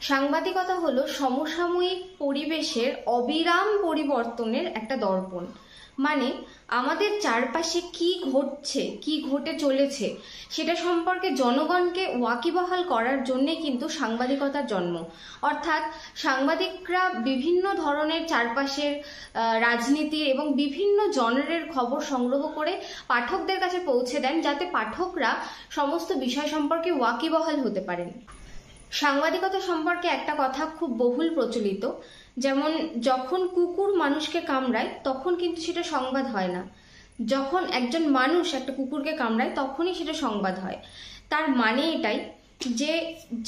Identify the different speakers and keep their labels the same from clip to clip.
Speaker 1: সাংবাদিকতা হলো সমসাময়িক পরিবেশের অবিরাম পরিবর্তনের একটা দর্পণ। মানে আমাদের চারপাশে কি ঘটছে, কি ঘটে চলেছে সেটা সম্পর্কে জনগণকে ওয়াকিবহাল করার জন্যে কিন্তু সাংবাদিকতার জন্ম। অর্থাৎ সাংবাদিকরা বিভিন্ন ধরনের চারপাশের রাজনীতির এবং বিভিন্ন জনরের খবর সংগ্রহ করে পাঠকদের কাছে পৌঁছে দেন, যাতে পাঠকরা সমস্ত বিষয় সম্পর্কে ওয়াকিবহাল হতে পারেন। সাংবাদিকতা সম্পর্কে একটা কথা খুব বহুল প্রচলিত, যেমন যখন কুকুর মানুষকে কামড়ায় তখন কিন্তু সেটা সংবাদ হয় না, যখন একজন মানুষ একটা কুকুরকে কামড়ায় তখনই সেটা সংবাদ হয়। তার মানে এটাই যে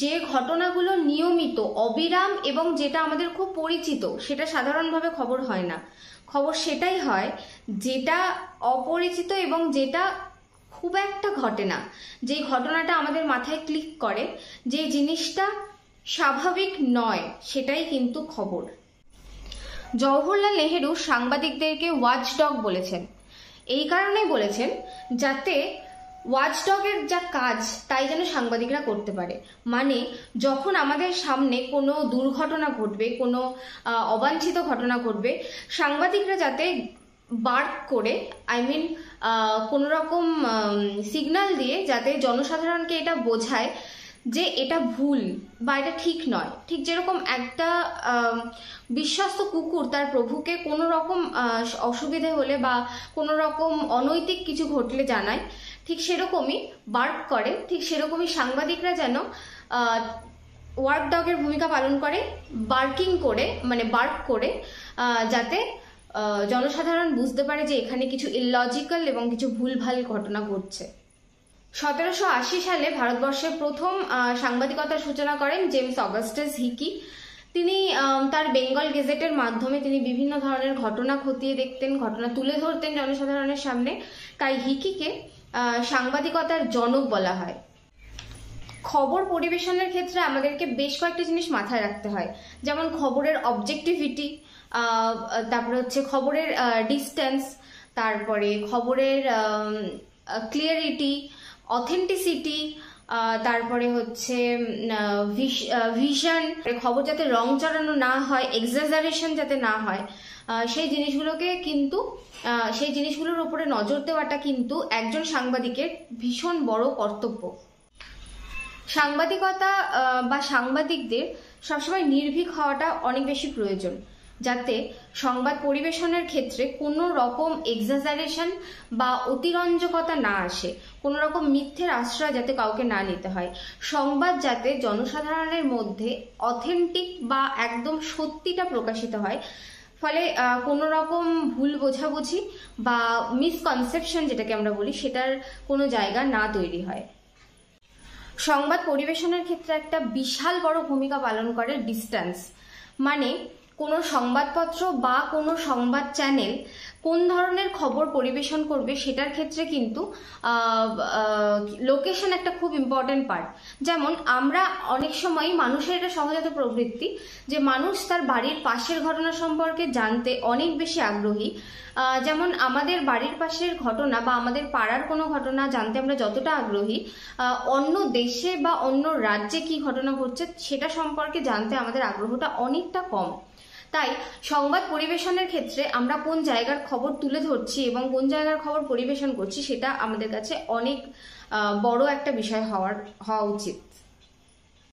Speaker 1: যে ঘটনাগুলো নিয়মিত অবিরাম এবং যেটা আমাদের খুব পরিচিত সেটা সাধারণভাবে খবর হয় না। খবর সেটাই হয় যেটা অপরিচিত এবং যেটা খুব একটা ঘটে না, যে ঘটনাটা আমাদের মাথায় ক্লিক করে, যে জিনিসটা স্বাভাবিক নয়, সেটাই কিন্তু খবর। জওহরলাল নেহেরু সাংবাদিকদেরকে ওয়াচডগ বলেছেন। এই কারণেই বলেছেন যাতে ওয়াচডগের যা কাজ তাই যেন সাংবাদিকরা করতে পারে। মানে যখন আমাদের সামনে কোনো দুর্ঘটনা ঘটবে, কোনো অবাঞ্ছিত ঘটনা ঘটবে, সাংবাদিকরা যাতে বার্ক করে কোনো রকম সিগন্যাল দিয়ে যাতে জনসাধারণকে এটা বোঝায় যে এটা ভুল বা এটা ঠিক নয়। ঠিক যেরকম একটা বিশ্বস্ত কুকুর তার প্রভুকে কোনো রকম অসুবিধে হলে বা কোনো রকম অনৈতিক কিছু ঘটলে জানায়, ঠিক সেরকমই বার্ক করে। ঠিক সেরকমই সাংবাদিকরা যেন ওয়ার্ক ডগের ভূমিকা পালন করে, বার্কিং করে, মানে বার্ক করে, যাতে জনসাধারণ বুঝতে পারে যে এখানে কিছু ইললজিক্যাল এবং কিছু ভুলভাল ঘটনা ঘটছে। 1780 সালে ভারতবর্ষের প্রথম সাংবাদিকতার সূচনা করেন জেমস অগাস্টাস হিকি। তিনি তার বেঙ্গল গেজেটের মাধ্যমে তিনি বিভিন্ন ধরনের ঘটনা খতিয়ে দেখতেন, ঘটনা তুলে ধরতেন জনসাধারণের সামনে। তাই হিকিকে সাংবাদিকতার জনক বলা হয়। খবর পরিবেশনের ক্ষেত্রে আমাদেরকে বেশ কয়েকটি জিনিস মাথায় রাখতে হয়, যেমন খবরের অবজেক্টিভিটি, তারপরে হচ্ছে খবরের ডিস্টেন্স, তারপরে খবরের ক্লিয়ারিটি, অথেন্টিসিটি, তারপরে হচ্ছে ভিশন, খবর যাতে রং চড়ানো না হয়, এক্সাজারেশন যাতে না হয়, সেই জিনিসগুলোর উপরে নজর দেওয়াটা কিন্তু একজন সাংবাদিকের ভীষণ বড় কর্তব্য। সাংবাদিকতা বা সাংবাদিকদের সবসময় নির্ভীক হওয়াটা অনেক বেশি প্রয়োজন, যাতে সংবাদ পরিবেশনের ক্ষেত্রে কোনো রকম এক্সাজারেশন বা অতিরঞ্জকতা না আসে, কোনো রকম মিথ্যের আশ্রয় যাতে কাউকে না নিতে হয়। সংবাদ যাতে জনসাধারণের মধ্যে অথেন্টিক বা একদম সত্যিটা প্রকাশিত হয়, ফলে কোনো রকম ভুল বোঝাবুঝি বা মিসকনসেপশন যেটাকে আমরা বলি সেটার কোনো জায়গা না তৈরি হয়। সংবাদ পরিবেশনের ক্ষেত্রে একটা বিশাল বড় ভূমিকা পালন করে ডিস্টেন্স। মানে কোনো সংবাদপত্র বা কোনো সংবাদ চ্যানেল কোন ধরনের খবর পরিবেশন করবে সেটার ক্ষেত্রে কিন্তু লোকেশন একটা খুব ইম্পর্টেন্ট পার্ট। যেমন আমরা অনেক সময় মানুষের এটা সহজাত প্রবৃত্তি যে মানুষ তার বাড়ির পাশের ঘটনা সম্পর্কে জানতে অনেক বেশি আগ্রহী। যেমন আমাদের বাড়ির পাশের ঘটনা বা আমাদের পাড়ার কোনো ঘটনা জানতে আমরা যতটা আগ্রহী, অন্য দেশে বা অন্য রাজ্যে কি ঘটনা ঘটছে সেটা সম্পর্কে জানতে আমাদের আগ্রহটা অনেকটা কম। তাই সংবাদ পরিবেশনের ক্ষেত্রে আমরা কোন জায়গার খবর তুলে ধরছি এবং কোন জায়গার খবর পরিবেশন করছি সেটা আমাদের কাছে অনেক বড় একটা বিষয় হওয়া উচিত।